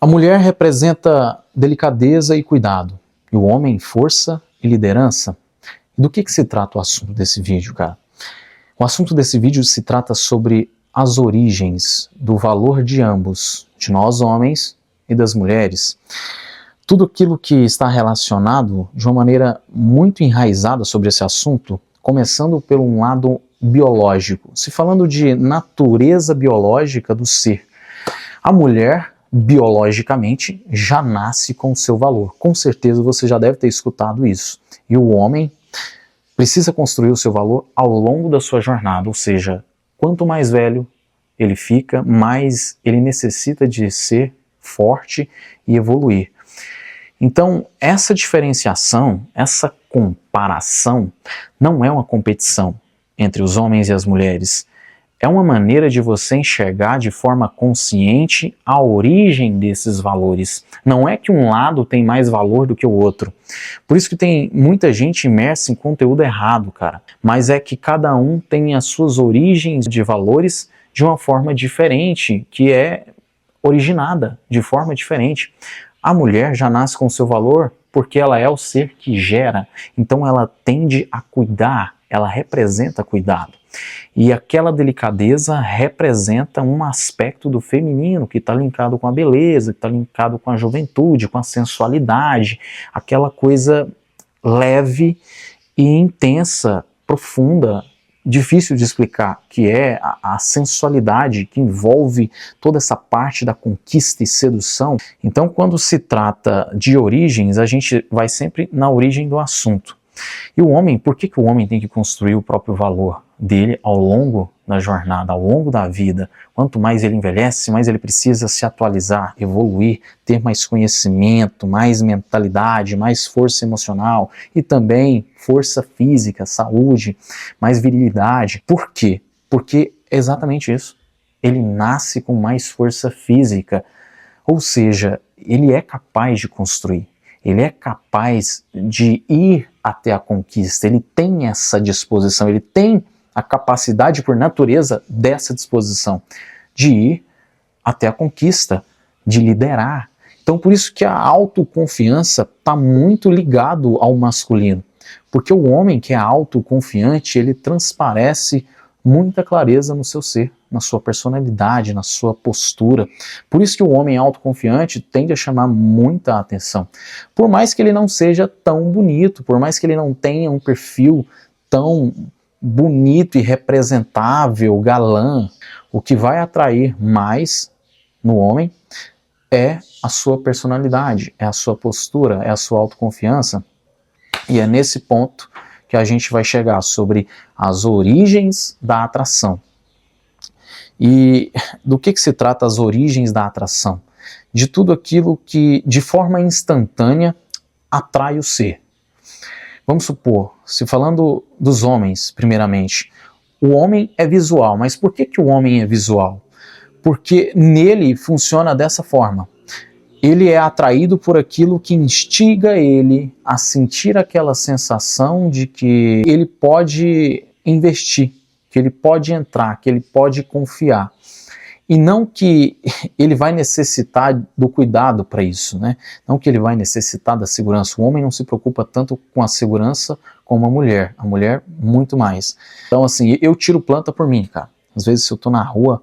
A mulher representa delicadeza e cuidado, e o homem força e liderança. E do que se trata o assunto desse vídeo, cara? O assunto desse vídeo se trata sobre as origens do valor de ambos, de nós homens e das mulheres. Tudo aquilo que está relacionado de uma maneira muito enraizada sobre esse assunto, começando pelo um lado biológico. Se falando de natureza biológica do ser, a mulher biologicamente já nasce com o seu valor. Com certeza você já deve ter escutado isso. E o homem precisa construir o seu valor ao longo da sua jornada, ou seja, quanto mais velho ele fica, mais ele necessita de ser forte e evoluir. Então, essa diferenciação, essa comparação, não é uma competição entre os homens e as mulheres. É uma maneira de você enxergar de forma consciente a origem desses valores. Não é que um lado tem mais valor do que o outro. Por isso que tem muita gente imersa em conteúdo errado, cara. Mas é que cada um tem as suas origens de valores de uma forma diferente, que é originada de forma diferente. A mulher já nasce com o seu valor porque ela é o ser que gera. Então ela tende a cuidar, ela representa cuidado. E aquela delicadeza representa um aspecto do feminino que está linkado com a beleza, que está linkado com a juventude, com a sensualidade, aquela coisa leve e intensa, profunda, difícil de explicar, que é a sensualidade que envolve toda essa parte da conquista e sedução. Então, quando se trata de origens, a gente vai sempre na origem do assunto. E o homem, por que o homem tem que construir o próprio valor dele ao longo da jornada, ao longo da vida? Quanto mais ele envelhece, mais ele precisa se atualizar, evoluir, ter mais conhecimento, mais mentalidade, mais força emocional e também força física, saúde, mais virilidade. Por quê? Porque é exatamente isso. Ele nasce com mais força física, ou seja, ele é capaz de construir. Ele é capaz de ir até a conquista, ele tem essa disposição, ele tem a capacidade por natureza dessa disposição de ir até a conquista, de liderar. Então por isso que a autoconfiança está muito ligado ao masculino, porque o homem que é autoconfiante, ele transparece muita clareza no seu ser, na sua personalidade, na sua postura. Por isso que o homem autoconfiante tende a chamar muita atenção. Por mais que ele não seja tão bonito, por mais que ele não tenha um perfil tão bonito e representável, galã, o que vai atrair mais no homem é a sua personalidade, é a sua postura, é a sua autoconfiança. E é nesse ponto que a gente vai chegar sobre as origens da atração. E do que se trata as origens da atração? De tudo aquilo que, de forma instantânea, atrai o ser. Vamos supor, se falando dos homens, primeiramente, o homem é visual, mas por que o homem é visual? Porque nele funciona dessa forma. Ele é atraído por aquilo que instiga ele a sentir aquela sensação de que ele pode investir, que ele pode entrar, que ele pode confiar. E não que ele vai necessitar do cuidado para isso, né? Não que ele vai necessitar da segurança. O homem não se preocupa tanto com a segurança como a mulher muito mais. Então assim, eu tiro planta por mim, cara. Às vezes se eu tô na rua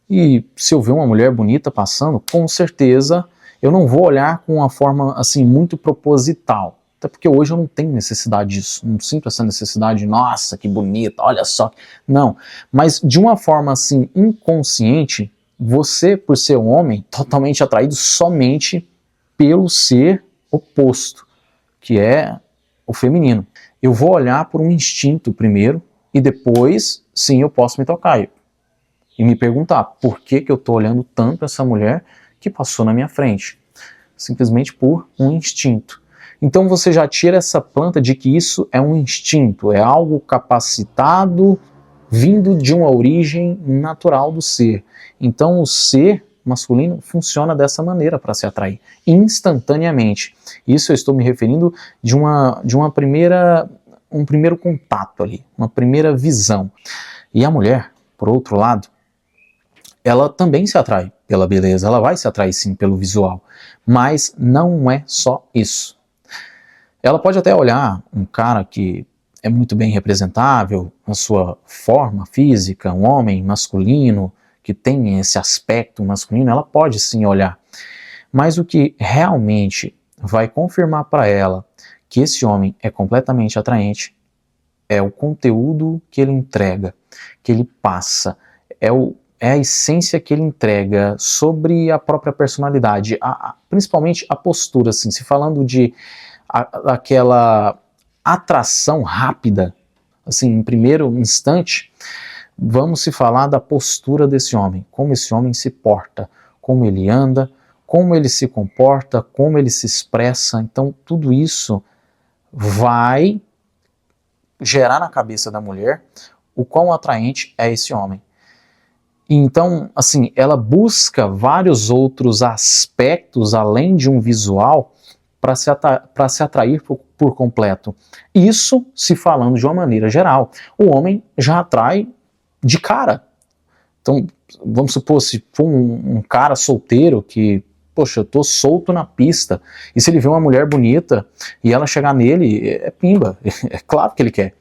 e se eu ver uma mulher bonita passando, com certeza eu não vou olhar com uma forma assim muito proposital. Até porque hoje eu não tenho necessidade disso, não sinto essa necessidade de, nossa, que bonita, olha só. Não, mas de uma forma assim inconsciente, você, por ser um homem, totalmente atraído somente pelo ser oposto, que é o feminino. Eu vou olhar por um instinto primeiro e depois, sim, eu posso me tocar e me perguntar por que eu estou olhando tanto essa mulher que passou na minha frente, simplesmente por um instinto. Então você já tira essa planta de que isso é um instinto, é algo capacitado, vindo de uma origem natural do ser. Então o ser masculino funciona dessa maneira para se atrair, instantaneamente. Isso eu estou me referindo de um primeiro contato ali, uma primeira visão. E a mulher, por outro lado, ela também se atrai pela beleza, ela vai se atrair sim pelo visual, mas não é só isso. Ela pode até olhar um cara que é muito bem representável na sua forma física, um homem masculino que tem esse aspecto masculino, ela pode sim olhar. Mas o que realmente vai confirmar para ela que esse homem é completamente atraente é o conteúdo que ele entrega, que ele passa, é a essência que ele entrega sobre a própria personalidade, principalmente a postura, assim, se falando de aquela atração rápida, assim, em primeiro instante, vamos se falar da postura desse homem, como esse homem se porta, como ele anda, como ele se comporta, como ele se expressa. Então tudo isso vai gerar na cabeça da mulher o quão atraente é esse homem. Então, assim, ela busca vários outros aspectos além de um visual para se atrair por completo. Isso se falando de uma maneira geral. O homem já atrai de cara. Então, vamos supor, se for um cara solteiro que, poxa, eu tô solto na pista, e se ele vê uma mulher bonita e ela chegar nele, é pimba, é claro que ele quer.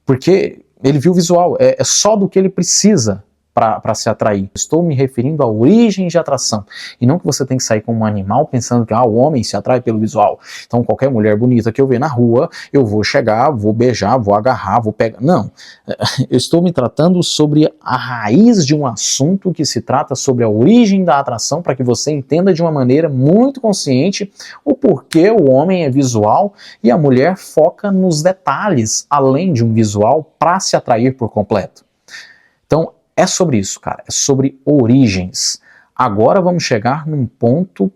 Porque ele viu o visual, é só do que ele precisa para se atrair. Estou me referindo à origem de atração, e não que você tem que sair como um animal pensando que o homem se atrai pelo visual. Então qualquer mulher bonita que eu ver na rua, eu vou chegar, vou beijar, vou agarrar, vou pegar. Não, eu estou me tratando sobre a raiz de um assunto que se trata sobre a origem da atração, para que você entenda de uma maneira muito consciente o porquê o homem é visual e a mulher foca nos detalhes, além de um visual, para se atrair por completo. Então, é sobre isso, cara, é sobre origens. Agora vamos chegar num ponto,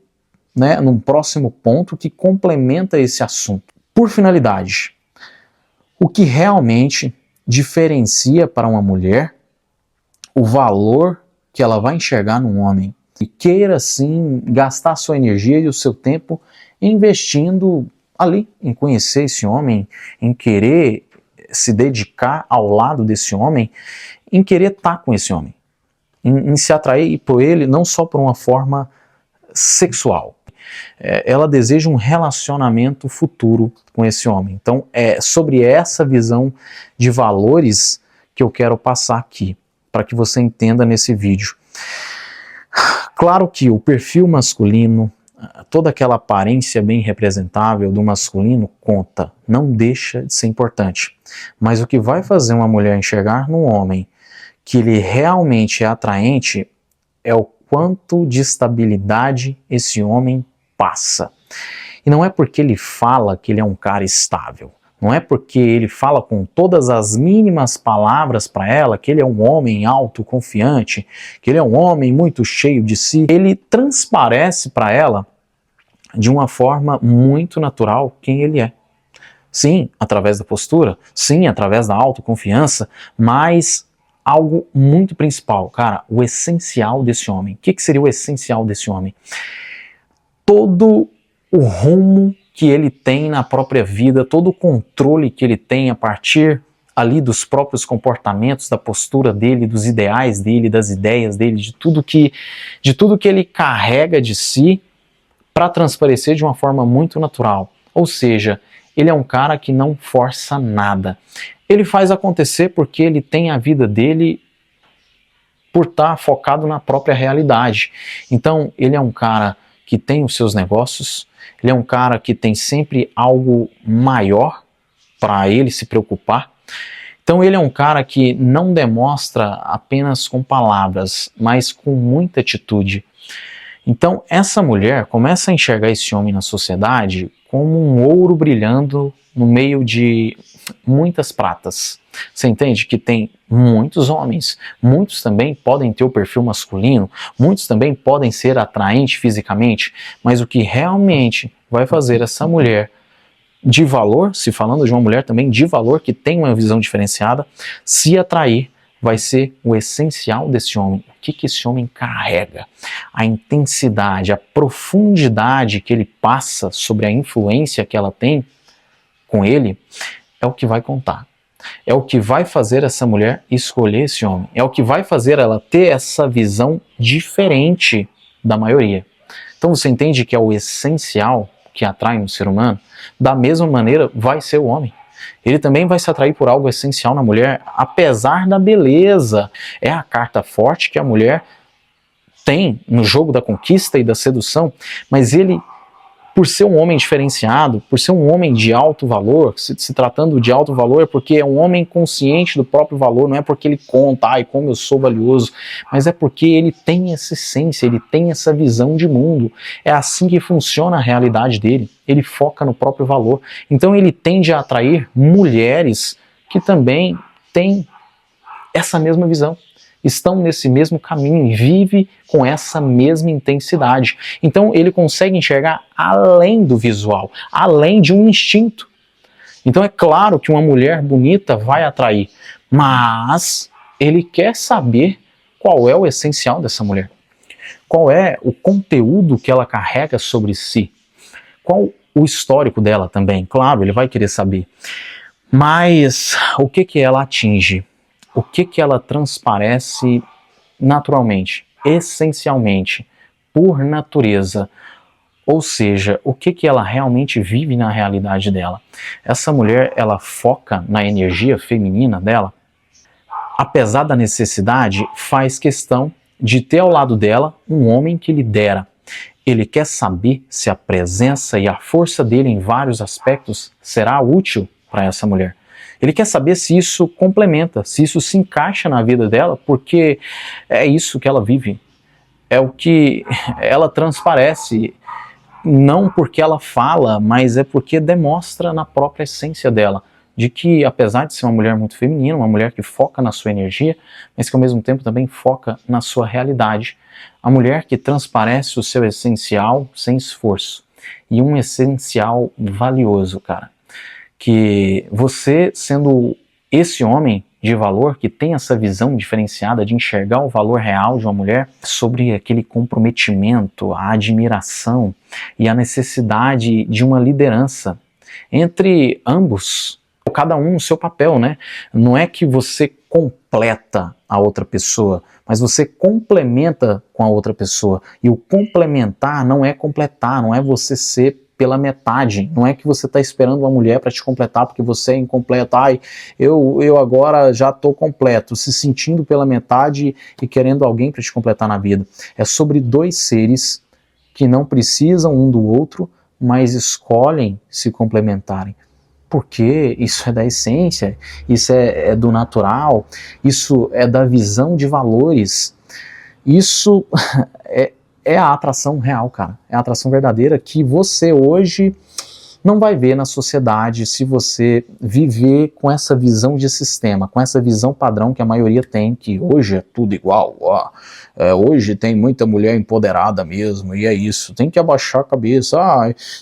né, num próximo ponto que complementa esse assunto. Por finalidade, o que realmente diferencia para uma mulher o valor que ela vai enxergar num homem e queira, sim, gastar sua energia e o seu tempo investindo ali, em conhecer esse homem, em querer se dedicar ao lado desse homem, em querer estar com esse homem, em se atrair por ele não só por uma forma sexual. Ela deseja um relacionamento futuro com esse homem. Então é sobre essa visão de valores que eu quero passar aqui, para que você entenda nesse vídeo. Claro que o perfil masculino, toda aquela aparência bem representável do masculino conta, não deixa de ser importante. Mas o que vai fazer uma mulher enxergar num homem que ele realmente é atraente é o quanto de estabilidade esse homem passa. E não é porque ele fala que ele é um cara estável. Não é porque ele fala com todas as mínimas palavras para ela que ele é um homem autoconfiante, que ele é um homem muito cheio de si. Ele transparece para ela de uma forma muito natural quem ele é. Sim, através da postura, sim, através da autoconfiança, mas algo muito principal, cara, o essencial desse homem. O que seria o essencial desse homem? Todo o rumo que ele tem na própria vida, todo o controle que ele tem a partir ali dos próprios comportamentos, da postura dele, dos ideais dele, das ideias dele, de tudo que ele carrega de si para transparecer de uma forma muito natural. Ou seja, ele é um cara que não força nada. Ele faz acontecer porque ele tem a vida dele por estar focado na própria realidade. Então, ele é um cara que tem os seus negócios, ele é um cara que tem sempre algo maior para ele se preocupar. Então, ele é um cara que não demonstra apenas com palavras, mas com muita atitude. Então, essa mulher começa a enxergar esse homem na sociedade como um ouro brilhando no meio de muitas pratas. Você entende que tem muitos homens, muitos também podem ter o perfil masculino, muitos também podem ser atraentes fisicamente, mas o que realmente vai fazer essa mulher de valor, se falando de uma mulher também de valor, que tem uma visão diferenciada, se atrair, vai ser o essencial desse homem. O que esse homem carrega? A intensidade, a profundidade que ele passa sobre a influência que ela tem com ele, é o que vai contar. É o que vai fazer essa mulher escolher esse homem. É o que vai fazer ela ter essa visão diferente da maioria. Então você entende que é o essencial que atrai no ser humano? Da mesma maneira vai ser o homem. Ele também vai se atrair por algo essencial na mulher, apesar da beleza. É a carta forte que a mulher tem no jogo da conquista e da sedução, mas ele, por ser um homem diferenciado, por ser um homem de alto valor, se tratando de alto valor, é porque é um homem consciente do próprio valor, não é porque ele conta, ai, como eu sou valioso, mas é porque ele tem essa essência, ele tem essa visão de mundo. É assim que funciona a realidade dele. Ele foca no próprio valor. Então ele tende a atrair mulheres que também têm essa mesma visão, estão nesse mesmo caminho e vive com essa mesma intensidade. Então ele consegue enxergar além do visual, além de um instinto. Então é claro que uma mulher bonita vai atrair, mas ele quer saber qual é o essencial dessa mulher. Qual é o conteúdo que ela carrega sobre si. Qual o histórico dela também. Claro, ele vai querer saber. Mas o que ela atinge? O que ela transparece naturalmente, essencialmente, por natureza? Ou seja, o que ela realmente vive na realidade dela? Essa mulher, ela foca na energia feminina dela? Apesar da necessidade, faz questão de ter ao lado dela um homem que lidera. Ele quer saber se a presença e a força dele em vários aspectos será útil para essa mulher. Ele quer saber se isso complementa, se isso se encaixa na vida dela, porque é isso que ela vive. É o que ela transparece, não porque ela fala, mas é porque demonstra na própria essência dela, de que apesar de ser uma mulher muito feminina, uma mulher que foca na sua energia, mas que ao mesmo tempo também foca na sua realidade. A mulher que transparece o seu essencial sem esforço. E um essencial valioso, cara. Que você, sendo esse homem de valor, que tem essa visão diferenciada de enxergar o valor real de uma mulher, sobre aquele comprometimento, a admiração e a necessidade de uma liderança entre ambos, cada um no seu papel, né? Não é que você completa a outra pessoa, mas você complementa com a outra pessoa. E o complementar não é completar, não é você ser pela metade. Não é que você está esperando uma mulher para te completar porque você é incompleto. Ai, eu agora já estou completo, se sentindo pela metade e querendo alguém para te completar na vida. É sobre dois seres que não precisam um do outro, mas escolhem se complementarem. Porque isso é da essência, isso é do natural, isso é da visão de valores. Isso é a atração real, cara. É a atração verdadeira que você hoje não vai ver na sociedade se você viver com essa visão de sistema, com essa visão padrão que a maioria tem, que hoje é tudo igual. Hoje tem muita mulher empoderada mesmo, e é isso. Tem que abaixar a cabeça.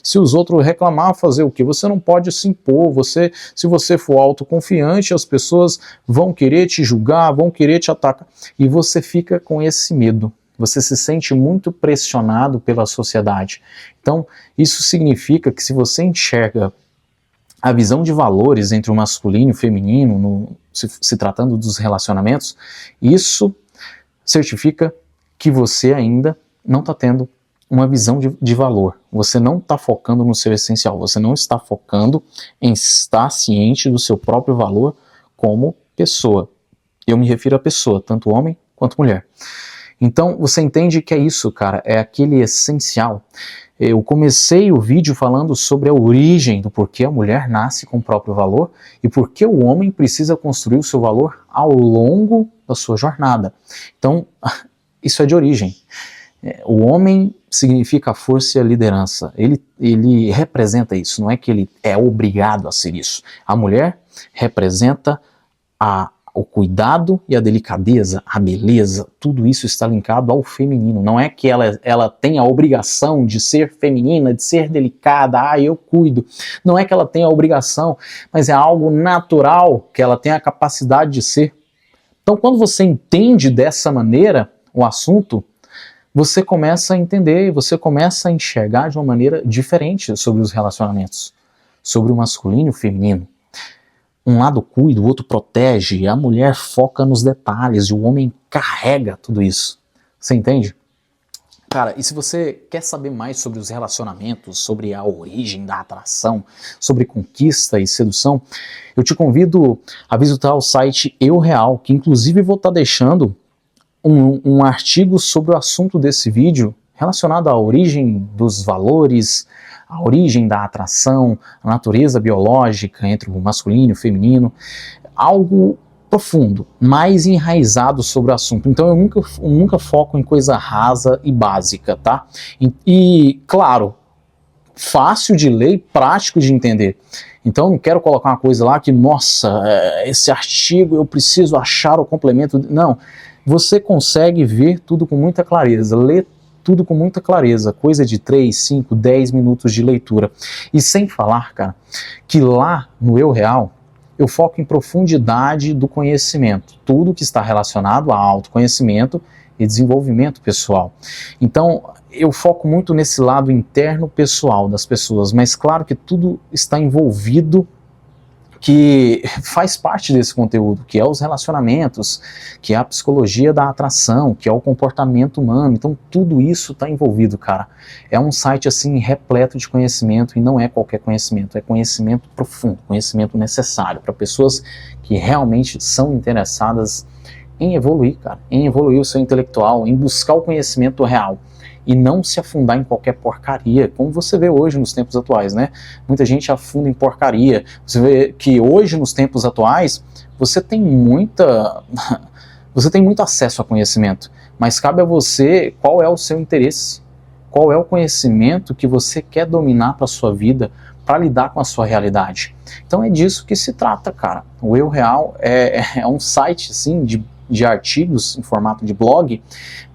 Se os outros reclamar, fazer o quê? Você não pode se impor. Se você for autoconfiante, as pessoas vão querer te julgar, vão querer te atacar. E você fica com esse medo. Você se sente muito pressionado pela sociedade. Então, isso significa que se você enxerga a visão de valores entre o masculino e o feminino, se tratando dos relacionamentos, isso certifica que você ainda não está tendo uma visão de valor. Você não está focando no seu essencial. Você não está focando em estar ciente do seu próprio valor como pessoa. Eu me refiro a pessoa, tanto homem quanto mulher. Então, você entende que é isso, cara, é aquele essencial. Eu comecei o vídeo falando sobre a origem do porquê a mulher nasce com o próprio valor e porquê o homem precisa construir o seu valor ao longo da sua jornada. Então, isso é de origem. O homem significa a força e a liderança. Ele representa isso, não é que ele é obrigado a ser isso. A mulher representa o cuidado e a delicadeza, a beleza, tudo isso está linkado ao feminino. Não é que ela tem a obrigação de ser feminina, de ser delicada, eu cuido. Não é que ela tem a obrigação, mas é algo natural que ela tem a capacidade de ser. Então, quando você entende dessa maneira o assunto, você começa a entender, você começa a enxergar de uma maneira diferente sobre os relacionamentos, sobre o masculino e o feminino. Um lado cuida, o outro protege, a mulher foca nos detalhes e o homem carrega tudo isso. Você entende? Cara, e se você quer saber mais sobre os relacionamentos, sobre a origem da atração, sobre conquista e sedução, eu te convido a visitar o site Eu Real, que inclusive vou estar deixando um artigo sobre o assunto desse vídeo relacionado à origem dos valores, a origem da atração, a natureza biológica entre o masculino e o feminino, algo profundo, mais enraizado sobre o assunto. Então eu nunca foco em coisa rasa e básica, tá? E claro, fácil de ler e prático de entender. Então eu não quero colocar uma coisa lá que, nossa, esse artigo eu preciso achar o complemento. Não, você consegue ver tudo com muita clareza, ler tudo com muita clareza, coisa de 3, 5, 10 minutos de leitura. E sem falar, cara, que lá no Eu Real, eu foco em profundidade do conhecimento, tudo que está relacionado a autoconhecimento e desenvolvimento pessoal. Então, eu foco muito nesse lado interno pessoal das pessoas, mas claro que tudo está envolvido, que faz parte desse conteúdo, que é os relacionamentos, que é a psicologia da atração, que é o comportamento humano. Então tudo isso está envolvido, cara. É um site assim repleto de conhecimento, e não é qualquer conhecimento, é conhecimento profundo, conhecimento necessário para pessoas que realmente são interessadas em evoluir, cara, em evoluir o seu intelectual, em buscar o conhecimento real e não se afundar em qualquer porcaria, como você vê hoje nos tempos atuais, né? Muita gente afunda em porcaria. Você vê que hoje, nos tempos atuais, você tem muito acesso a conhecimento, mas cabe a você qual é o seu interesse, qual é o conhecimento que você quer dominar para a sua vida, para lidar com a sua realidade. Então é disso que se trata, cara. O Eu Real é um site assim de artigos em formato de blog,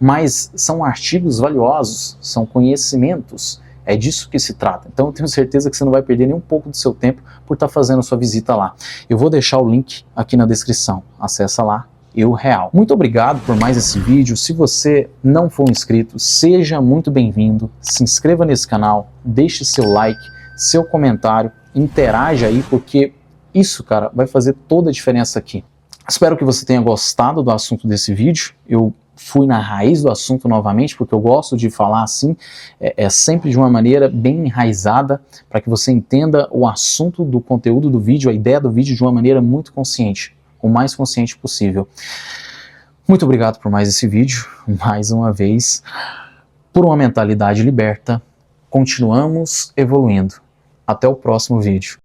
mas são artigos valiosos, são conhecimentos, é disso que se trata. Então eu tenho certeza que você não vai perder nem um pouco do seu tempo por estar fazendo a sua visita lá. Eu vou deixar o link aqui na descrição, acessa lá, Eu Real. Muito obrigado por mais esse vídeo. Se você não for inscrito, seja muito bem-vindo, se inscreva nesse canal, deixe seu like, seu comentário, interaja aí, porque isso, cara, vai fazer toda a diferença aqui. Espero que você tenha gostado do assunto desse vídeo. Eu fui na raiz do assunto novamente, porque eu gosto de falar assim, sempre de uma maneira bem enraizada, para que você entenda o assunto do conteúdo do vídeo, a ideia do vídeo de uma maneira muito consciente, o mais consciente possível. Muito obrigado por mais esse vídeo, mais uma vez, por uma mentalidade liberta. Continuamos evoluindo. Até o próximo vídeo.